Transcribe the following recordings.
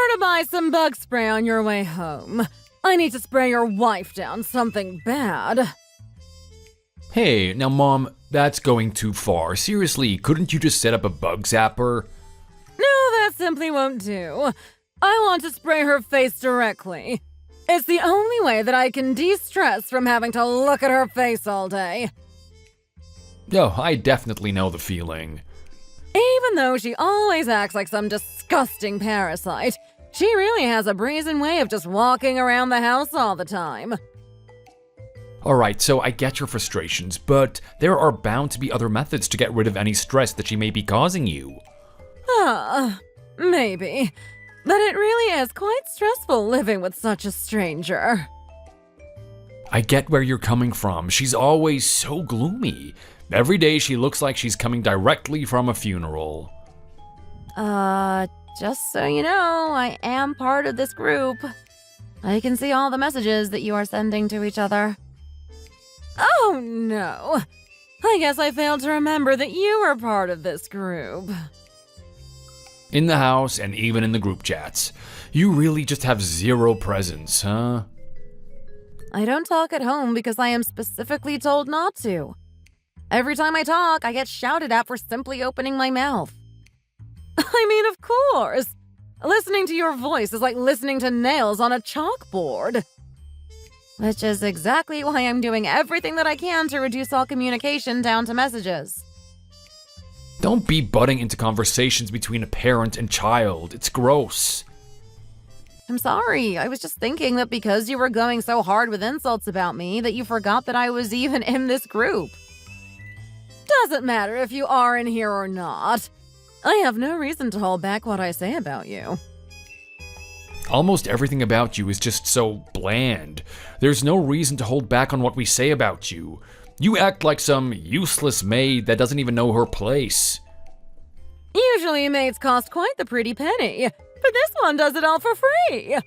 sure to buy some bug spray on your way home. I need to spray your wife down something bad. Hey, now Mom, that's going too far. Seriously, couldn't you just set up a bug zapper? No, that simply won't do. I want to spray her face directly. It's the only way that I can de-stress from having to look at her face all day. Oh, I definitely know the feeling. Even though she always acts like some disgusting parasite, she really has a brazen way of just walking around the house all the time. Alright, so I get your frustrations, but there are bound to be other methods to get rid of any stress that she may be causing you. Maybe. But it really is quite stressful living with such a stranger. I get where you're coming from. She's always so gloomy. Every day she looks like she's coming directly from a funeral. Just so you know, I am part of this group. I can see all the messages that you are sending to each other. Oh no! I guess I failed to remember that you were part of this group. In the house and even in the group chats. You really just have zero presence, huh? I don't talk at home because I am specifically told not to. Every time I talk, I get shouted at for simply opening my mouth. I mean, of course. Listening to your voice is like listening to nails on a chalkboard. Which is exactly why I'm doing everything that I can to reduce all communication down to messages. Don't be butting into conversations between a parent and child. It's gross. I'm sorry. I was just thinking that because you were going so hard with insults about me that you forgot that I was even in this group. Doesn't matter if you are in here or not. I have no reason to hold back what I say about you. Almost everything about you is just so bland. There's no reason to hold back on what we say about you. You act like some useless maid that doesn't even know her place. Usually maids cost quite the pretty penny, but this one does it all for free.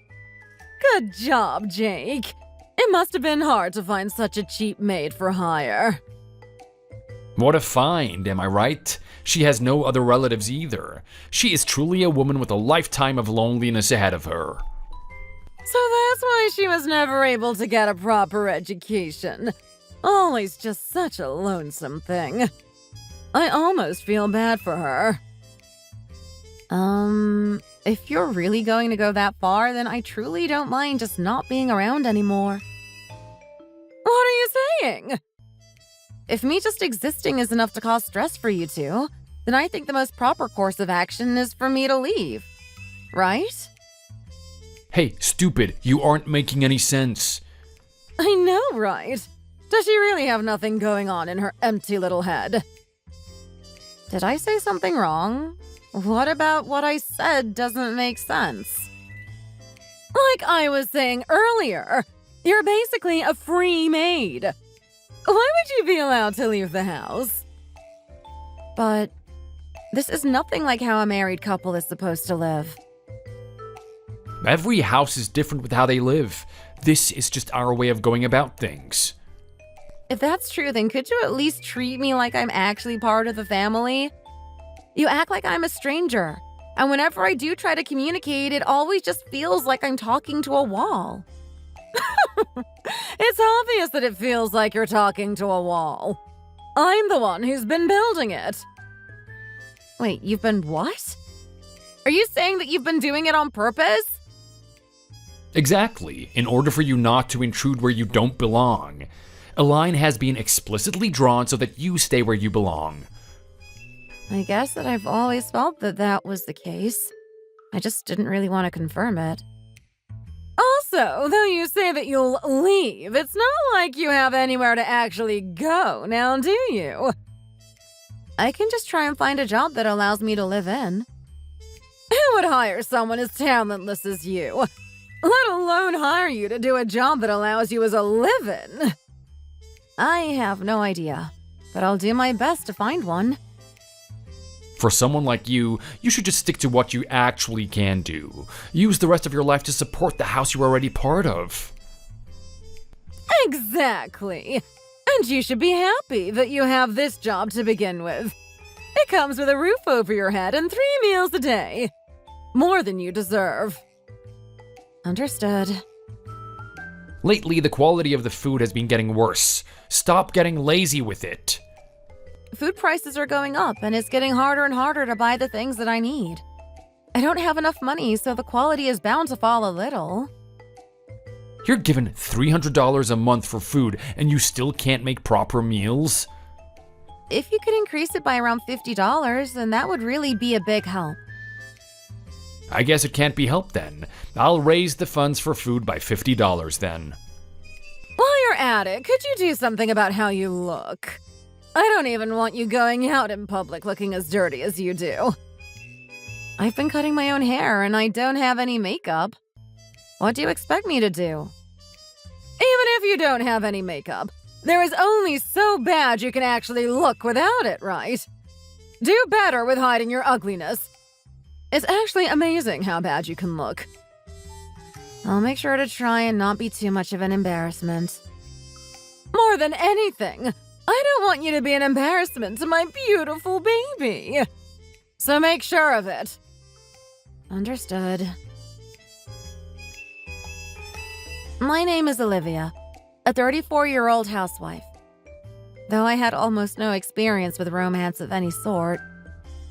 Good job, Jake. It must have been hard to find such a cheap maid for hire. What a find, am I right? She has no other relatives either. She is truly a woman with a lifetime of loneliness ahead of her. So that's why she was never able to get a proper education. Always just such a lonesome thing. I almost feel bad for her. If you're really going to go that far, then I truly don't mind just not being around anymore. What are you saying? If me just existing is enough to cause stress for you two, then I think the most proper course of action is for me to leave. Right? Hey, stupid, you aren't making any sense. I know, right? Does she really have nothing going on in her empty little head? Did I say something wrong? What about what I said doesn't make sense? Like I was saying earlier, you're basically a free maid. Why would you be allowed to leave the house? But this is nothing like how a married couple is supposed to live. Every house is different with how they live. This is just our way of going about things. If that's true, then could you at least treat me like I'm actually part of the family? You act like I'm a stranger, and whenever I do try to communicate, it always just feels like I'm talking to a wall. It's obvious that it feels like you're talking to a wall. I'm the one who's been building it. Wait, you've been what? Are you saying that you've been doing it on purpose? Exactly, in order for you not to intrude where you don't belong. A line has been explicitly drawn so that you stay where you belong. I guess that I've always felt that that was the case. I just didn't really want to confirm it. Also, though you say that you'll leave, it's not like you have anywhere to actually go, now do you? I can just try and find a job that allows me to live in. Who would hire someone as talentless as you? Let alone hire you to do a job that allows you as a live-in. I have no idea, but I'll do my best to find one. For someone like you, you should just stick to what you actually can do. Use the rest of your life to support the house you're already part of. Exactly. And you should be happy that you have this job to begin with. It comes with a roof over your head and 3 meals a day. More than you deserve. Understood. Lately, the quality of the food has been getting worse. Stop getting lazy with it. Food prices are going up, and it's getting harder and harder to buy the things that I need. I don't have enough money, so the quality is bound to fall a little. You're given $300 a month for food, and you still can't make proper meals? If you could increase it by around $50, then that would really be a big help. I guess it can't be helped then. I'll raise the funds for food by $50 then. While you're at it, could you do something about how you look? I don't even want you going out in public looking as dirty as you do. I've been cutting my own hair and I don't have any makeup. What do you expect me to do? Even if you don't have any makeup, there is only so bad you can actually look without it, right? Do better with hiding your ugliness. It's actually amazing how bad you can look. I'll make sure to try and not be too much of an embarrassment. More than anything, I don't want you to be an embarrassment to my beautiful baby. So make sure of it. Understood. My name is Olivia, a 34-year-old housewife. Though I had almost no experience with romance of any sort,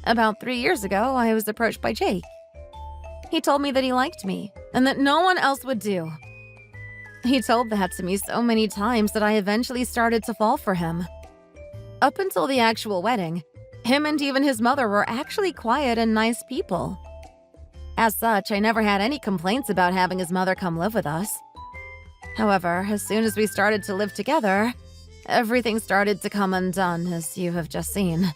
about 3 years ago, I was approached by Jake. He told me that he liked me and that no one else would do. He told that to me so many times that I eventually started to fall for him. Up until the actual wedding, him and even his mother were actually quiet and nice people. As such, I never had any complaints about having his mother come live with us. However, as soon as we started to live together, everything started to come undone, as you have just seen.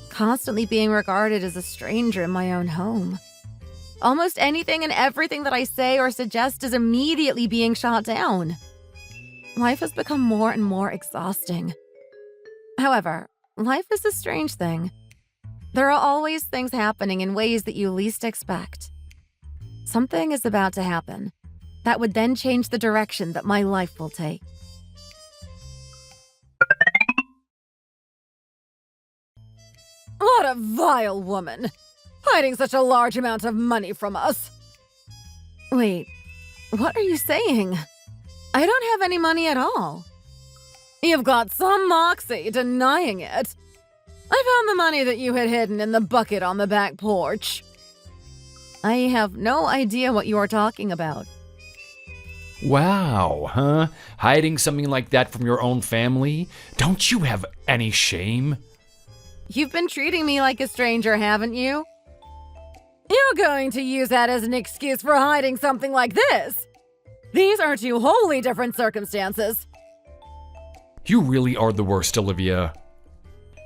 Constantly being regarded as a stranger in my own home. Almost anything and everything that I say or suggest is immediately being shot down. Life has become more and more exhausting. However, life is a strange thing. There are always things happening in ways that you least expect. Something is about to happen that would then change the direction that my life will take. What a vile woman! Hiding such a large amount of money from us! Wait, what are you saying? I don't have any money at all. You've got some moxie denying it. I found the money that you had hidden in the bucket on the back porch. I have no idea what you are talking about. Wow, huh? Hiding something like that from your own family? Don't you have any shame? You've been treating me like a stranger, haven't you? You're going to use that as an excuse for hiding something like this. These are two wholly different circumstances. You really are the worst, Olivia.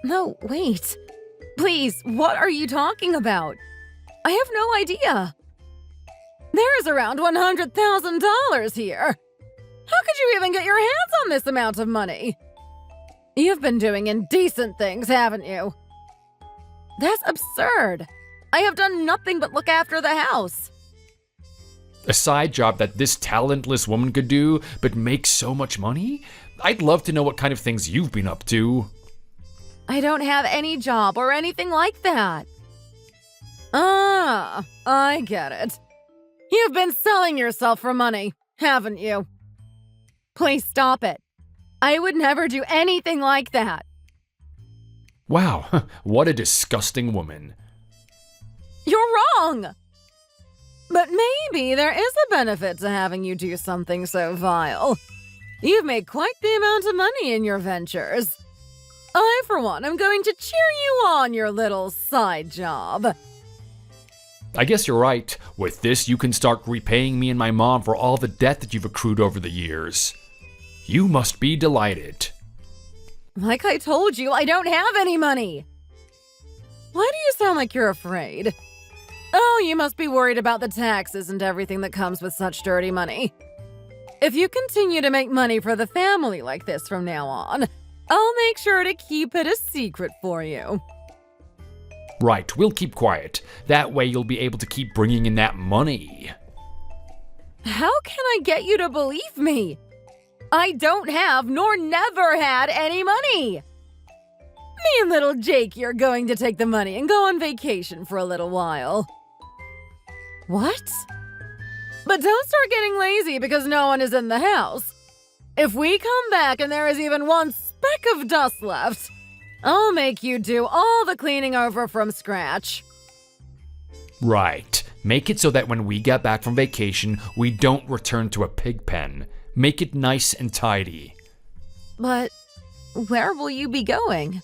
No, wait. Please, what are you talking about? I have no idea. There's around $100,000 here. How could you even get your hands on this amount of money? You've been doing indecent things, haven't you? That's absurd. I have done nothing but look after the house. A side job that this talentless woman could do, but make so much money? I'd love to know what kind of things you've been up to. I don't have any job or anything like that. Ah, I get it. You've been selling yourself for money, haven't you? Please stop it. I would never do anything like that. Wow, what a disgusting woman. You're wrong! But maybe there is a benefit to having you do something so vile. You've made quite the amount of money in your ventures. I, for one, am going to cheer you on your little side job. I guess you're right. With this, you can start repaying me and my mom for all the debt that you've accrued over the years. You must be delighted. Like I told you, I don't have any money. Why do you sound like you're afraid? Oh, you must be worried about the taxes and everything that comes with such dirty money. If you continue to make money for the family like this from now on, I'll make sure to keep it a secret for you. Right, we'll keep quiet. That way you'll be able to keep bringing in that money. How can I get you to believe me? I don't have nor never had any money. Me and little Jake, you're going to take the money and go on vacation for a little while. What? But don't start getting lazy because no one is in the house. If we come back and there is even one speck of dust left, I'll make you do all the cleaning over from scratch. Right. Make it so that when we get back from vacation, we don't return to a pig pen. Make it nice and tidy. But where will you be going?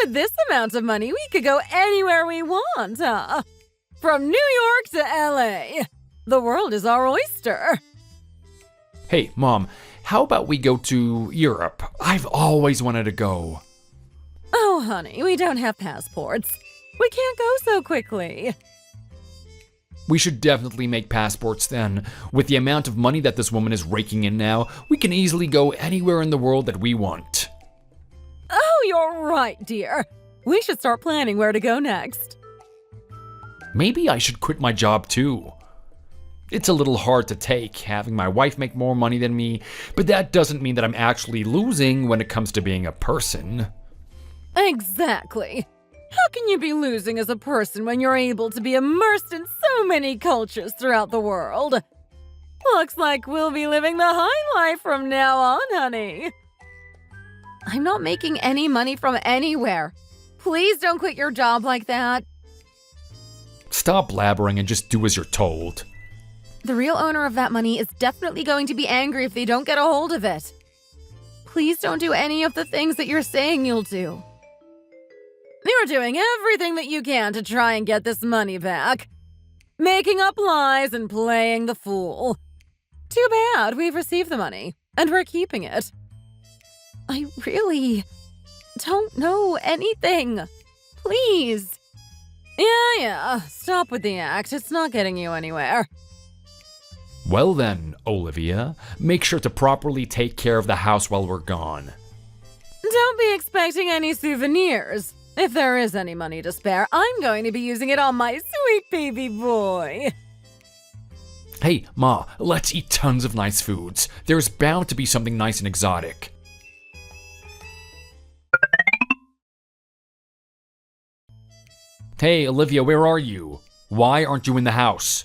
With this amount of money, we could go anywhere we want, huh? From New York to LA. The world is our oyster. Hey, Mom, how about we go to Europe? I've always wanted to go. Oh, honey, we don't have passports. We can't go so quickly. We should definitely make passports then. With the amount of money that this woman is raking in now, we can easily go anywhere in the world that we want. Oh, you're right, dear. We should start planning where to go next. Maybe I should quit my job too. It's a little hard to take, having my wife make more money than me, but that doesn't mean that I'm actually losing when it comes to being a person. Exactly. How can you be losing as a person when you're able to be immersed in so many cultures throughout the world? Looks like we'll be living the high life from now on, honey. I'm not making any money from anywhere. Please don't quit your job like that. Stop blabbering and just do as you're told. The real owner of that money is definitely going to be angry if they don't get a hold of it. Please don't do any of the things that you're saying you'll do. You're doing everything that you can to try and get this money back. Making up lies and playing the fool. Too bad we've received the money, and we're keeping it. I really don't know anything. Please. Yeah, stop with the act. It's not getting you anywhere. Well then, Olivia, make sure to properly take care of the house while we're gone. Don't be expecting any souvenirs. If there is any money to spare, I'm going to be using it on my sweet baby boy. Hey, Ma, let's eat tons of nice foods. There's bound to be something nice and exotic. Hey, Olivia, where are you? Why aren't you in the house?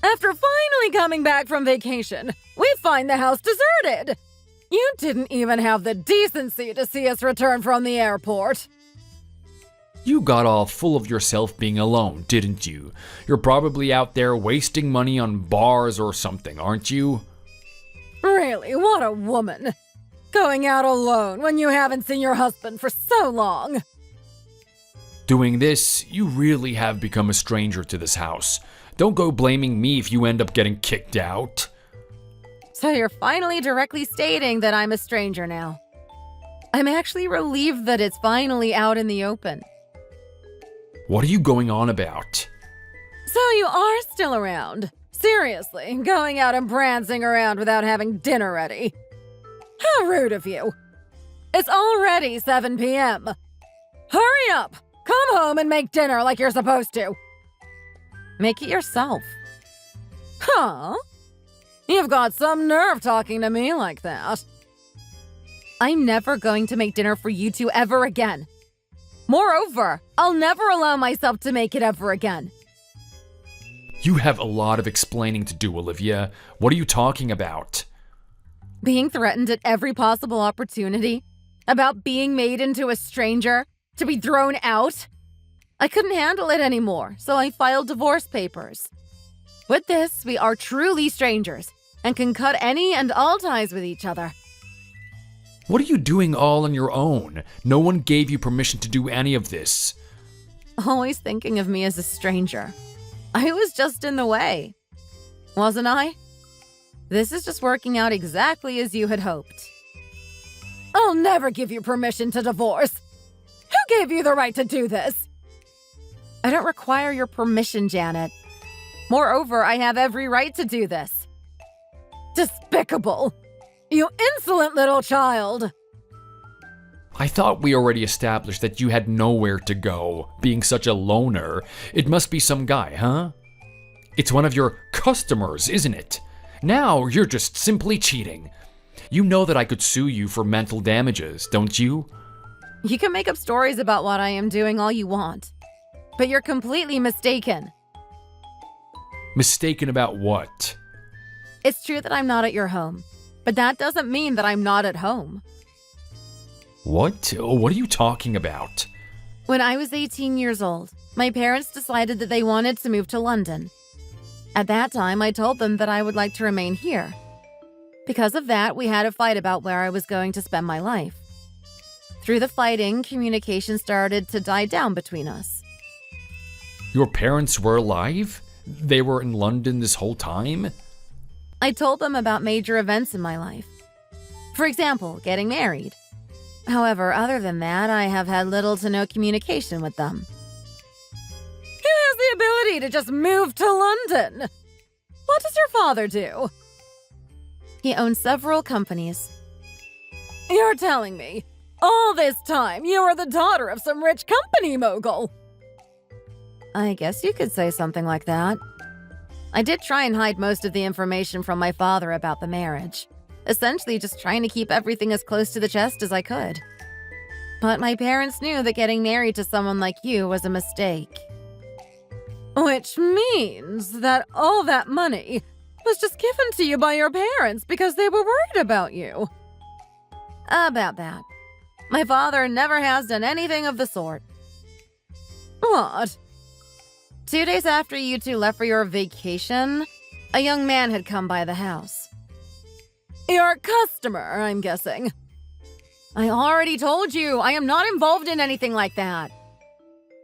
After finally coming back from vacation, we find the house deserted. You didn't even have the decency to see us return from the airport. You got all full of yourself being alone, didn't you? You're probably out there wasting money on bars or something, aren't you? Really, what a woman. Going out alone when you haven't seen your husband for so long. Doing this, you really have become a stranger to this house. Don't go blaming me if you end up getting kicked out. So you're finally directly stating that I'm a stranger now. I'm actually relieved that it's finally out in the open. What are you going on about? So you are still around. Seriously, going out and prancing around without having dinner ready. How rude of you. It's already 7 p.m. Hurry up! Come home and make dinner like you're supposed to. Make it yourself. Huh? You've got some nerve talking to me like that. I'm never going to make dinner for you two ever again. Moreover, I'll never allow myself to make it ever again. You have a lot of explaining to do, Olivia. What are you talking about? Being threatened at every possible opportunity? About being made into a stranger? To be thrown out? I couldn't handle it anymore, so I filed divorce papers. With this, we are truly strangers and can cut any and all ties with each other. What are you doing all on your own? No one gave you permission to do any of this. Always thinking of me as a stranger. I was just in the way. Wasn't I? This is just working out exactly as you had hoped. I'll never give you permission to divorce. Who gave you the right to do this? I don't require your permission, Janet. Moreover, I have every right to do this. Despicable! You insolent little child! I thought we already established that you had nowhere to go, being such a loner. It must be some guy, huh? It's one of your customers, isn't it? Now you're just simply cheating. You know that I could sue you for mental damages, don't you? You can make up stories about what I am doing all you want. But you're completely mistaken. Mistaken about what? It's true that I'm not at your home, but that doesn't mean that I'm not at home. What? What are you talking about? When I was 18 years old, my parents decided that they wanted to move to London. At that time, I told them that I would like to remain here. Because of that, we had a fight about where I was going to spend my life. Through the fighting, communication started to die down between us. Your parents were alive? They were in London this whole time? I told them about major events in my life. For example, getting married. However, other than that, I have had little to no communication with them. Who has the ability to just move to London? What does your father do? He owns several companies. You're telling me, all this time, you are the daughter of some rich company mogul? I guess you could say something like that. I did try and hide most of the information from my father about the marriage, essentially just trying to keep everything as close to the chest as I could. But my parents knew that getting married to someone like you was a mistake. Which means that all that money was just given to you by your parents because they were worried about you. About that. My father never has done anything of the sort. What? 2 days after you two left for your vacation, a young man had come by the house. Your customer, I'm guessing. I already told you, I am not involved in anything like that.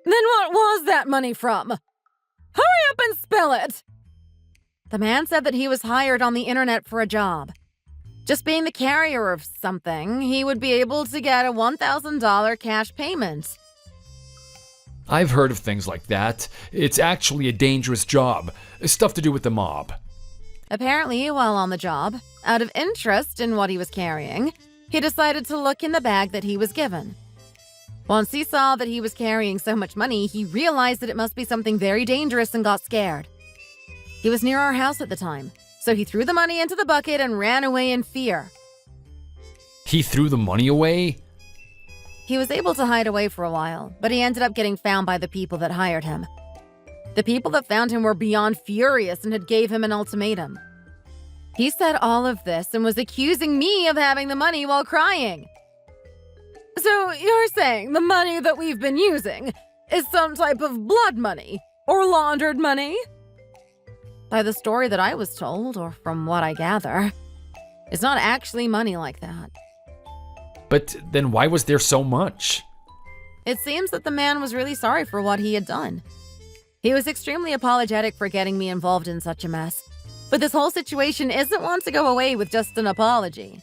Then what was that money from? Hurry up and spill it! The man said that he was hired on the internet for a job. Just being the carrier of something, he would be able to get a $1,000 cash payment. I've heard of things like that. It's actually a dangerous job. Stuff to do with the mob. Apparently, while on the job, out of interest in what he was carrying, he decided to look in the bag that he was given. Once he saw that he was carrying so much money, he realized that it must be something very dangerous and got scared. He was near our house at the time, so he threw the money into the bucket and ran away in fear. He threw the money away? He was able to hide away for a while, but he ended up getting found by the people that hired him. The people that found him were beyond furious and had gave him an ultimatum. He said all of this and was accusing me of having the money while crying. So you're saying the money that we've been using is some type of blood money or laundered money? By the story that I was told, or from what I gather, it's not actually money like that. But then why was there so much? It seems that the man was really sorry for what he had done. He was extremely apologetic for getting me involved in such a mess. But this whole situation isn't one to go away with just an apology.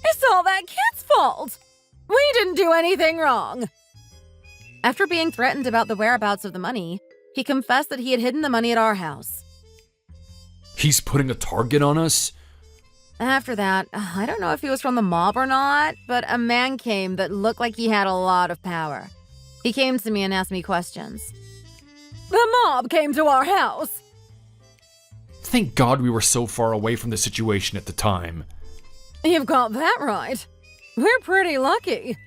It's all that kid's fault! We didn't do anything wrong! After being threatened about the whereabouts of the money, he confessed that he had hidden the money at our house. He's putting a target on us? After that, I don't know if he was from the mob or not, but a man came that looked like he had a lot of power. He came to me and asked me questions. The mob came to our house! Thank God we were so far away from the situation at the time. You've got that right. We're pretty lucky.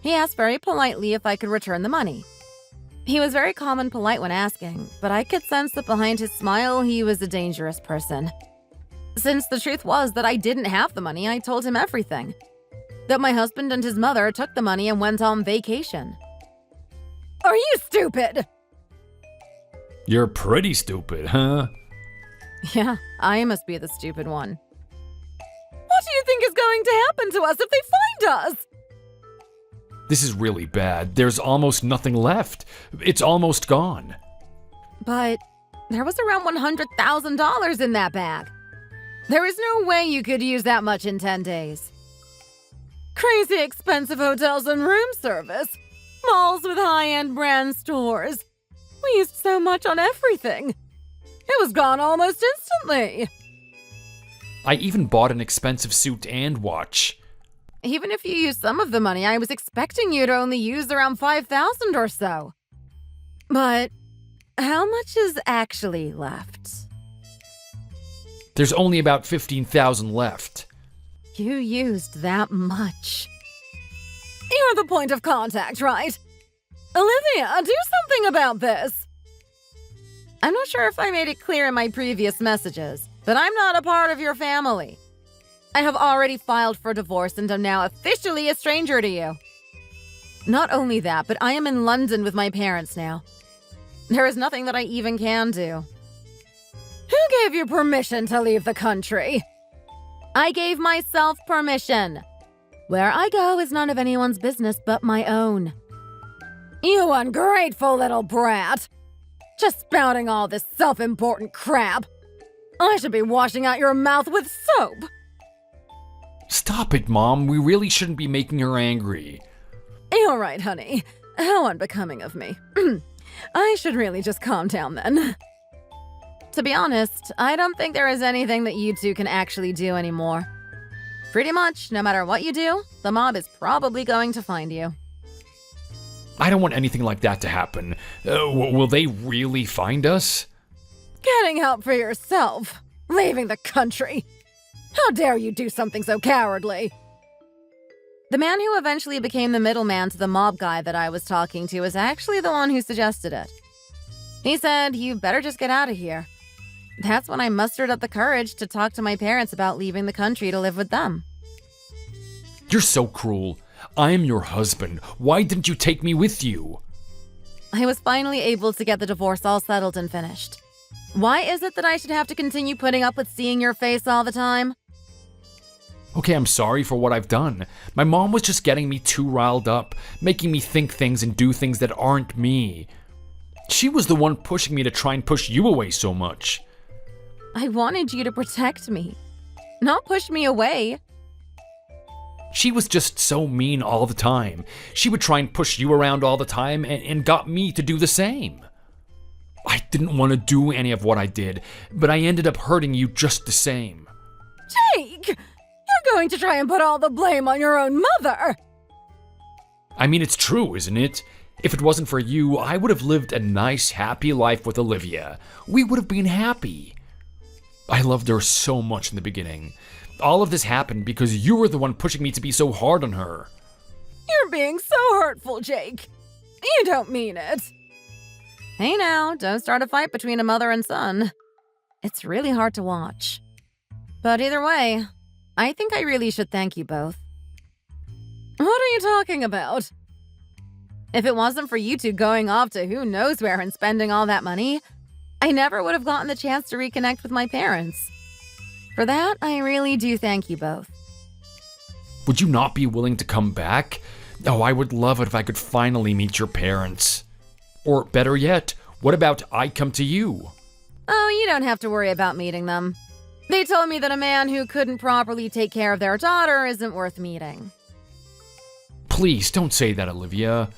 He asked very politely if I could return the money. He was very calm and polite when asking, but I could sense that behind his smile, he was a dangerous person. Since the truth was that I didn't have the money, I told him everything. That my husband and his mother took the money and went on vacation. Are you stupid? You're pretty stupid, huh? Yeah, I must be the stupid one. What do you think is going to happen to us if they find us? This is really bad. There's almost nothing left. It's almost gone. But there was around $100,000 in that bag. There is no way you could use that much in 10 days. Crazy expensive hotels and room service. Malls with high-end brand stores. We used so much on everything. It was gone almost instantly. I even bought an expensive suit and watch. Even if you used some of the money, I was expecting you to only use around $5,000 or so. But how much is actually left? There's only about 15,000 left. You used that much. You're the point of contact, right? Olivia, do something about this. I'm not sure if I made it clear in my previous messages, but I'm not a part of your family. I have already filed for divorce and am now officially a stranger to you. Not only that, but I am in London with my parents now. There is nothing that I even can do. Who gave you permission to leave the country? I gave myself permission. Where I go is none of anyone's business but my own. You ungrateful little brat. Just spouting all this self-important crap. I should be washing out your mouth with soap. Stop it, Mom. We really shouldn't be making her angry. You're right, honey. How unbecoming of me. I should really just calm down then. To be honest, I don't think there is anything that you two can actually do anymore. Pretty much, no matter what you do, the mob is probably going to find you. I don't want anything like that to happen. Will they really find us? Getting help for yourself. Leaving the country. How dare you do something so cowardly? The man who eventually became the middleman to the mob guy that I was talking to is actually the one who suggested it. He said, you better just get out of here. That's when I mustered up the courage to talk to my parents about leaving the country to live with them. You're so cruel. I am your husband. Why didn't you take me with you? I was finally able to get the divorce all settled and finished. Why is it that I should have to continue putting up with seeing your face all the time? Okay, I'm sorry for what I've done. My mom was just getting me too riled up, making me think things and do things that aren't me. She was the one pushing me to try and push you away so much. I wanted you to protect me, not push me away. She was just so mean all the time. She would try and push you around all the time and got me to do the same. I didn't want to do any of what I did, but I ended up hurting you just the same. Jake! You're going to try and put all the blame on your own mother! I mean, it's true, isn't it? If it wasn't for you, I would have lived a nice, happy life with Olivia. We would have been happy. I loved her so much in the beginning. All of this happened because you were the one pushing me to be so hard on her. You're being so hurtful, Jake. You don't mean it. Hey now, don't start a fight between a mother and son. It's really hard to watch. But either way, I think I really should thank you both. What are you talking about? If it wasn't for you two going off to who knows where and spending all that money, I never would have gotten the chance to reconnect with my parents. For that, I really do thank you both. Would you not be willing to come back? Oh, I would love it if I could finally meet your parents. Or better yet, what about I come to you? Oh, you don't have to worry about meeting them. They told me that a man who couldn't properly take care of their daughter isn't worth meeting. Please, don't say that, Olivia.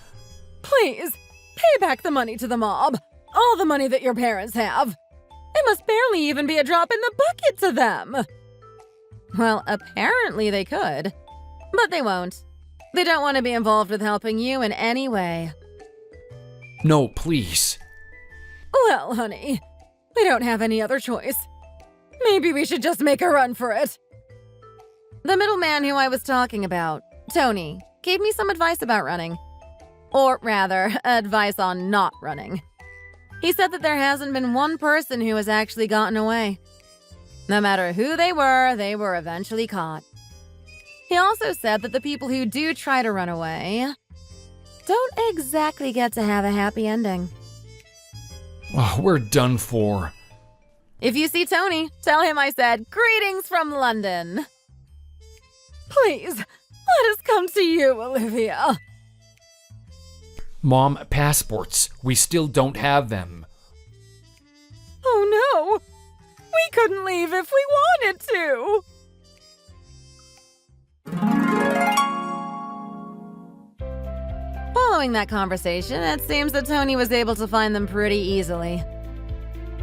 Please, pay back the money to the mob. All the money that your parents have. It must barely even be a drop in the bucket to them. Well, apparently they could. But they won't. They don't want to be involved with helping you in any way. No, please. Well, honey, we don't have any other choice. Maybe we should just make a run for it. The middleman who I was talking about, Tony, gave me some advice about running. Or rather, advice on not running. He said that there hasn't been one person who has actually gotten away. No matter who they were eventually caught. He also said that the people who do try to run away don't exactly get to have a happy ending. Oh, we're done for. If you see Tony, tell him I said, "Greetings from London." Please, let us come to you, Olivia. Mom, passports. We still don't have them. Oh no! We couldn't leave if we wanted to! Following that conversation, it seems that Tony was able to find them pretty easily.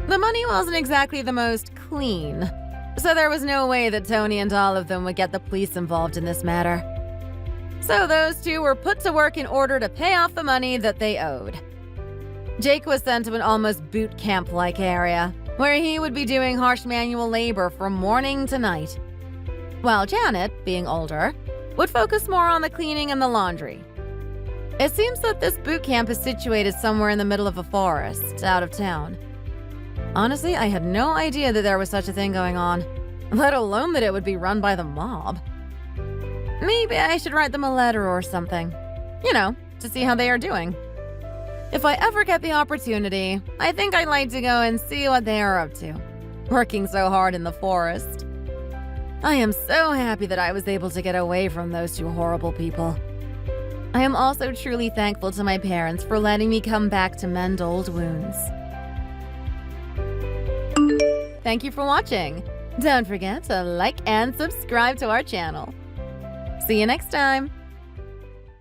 The money wasn't exactly the most clean, so there was no way that Tony and all of them would get the police involved in this matter. So those two were put to work in order to pay off the money that they owed. Jake was sent to an almost boot camp-like area, where he would be doing harsh manual labor from morning to night. While Janet, being older, would focus more on the cleaning and the laundry. It seems that this boot camp is situated somewhere in the middle of a forest, out of town. Honestly, I had no idea that there was such a thing going on, let alone that it would be run by the mob. Maybe I should write them a letter or something. To see how they are doing. If I ever get the opportunity, I think I'd like to go and see what they are up to, working so hard in the forest. I am so happy that I was able to get away from those two horrible people. I am also truly thankful to my parents for letting me come back to mend old wounds. Thank you for watching. Don't forget to like and subscribe to our channel. See you next time.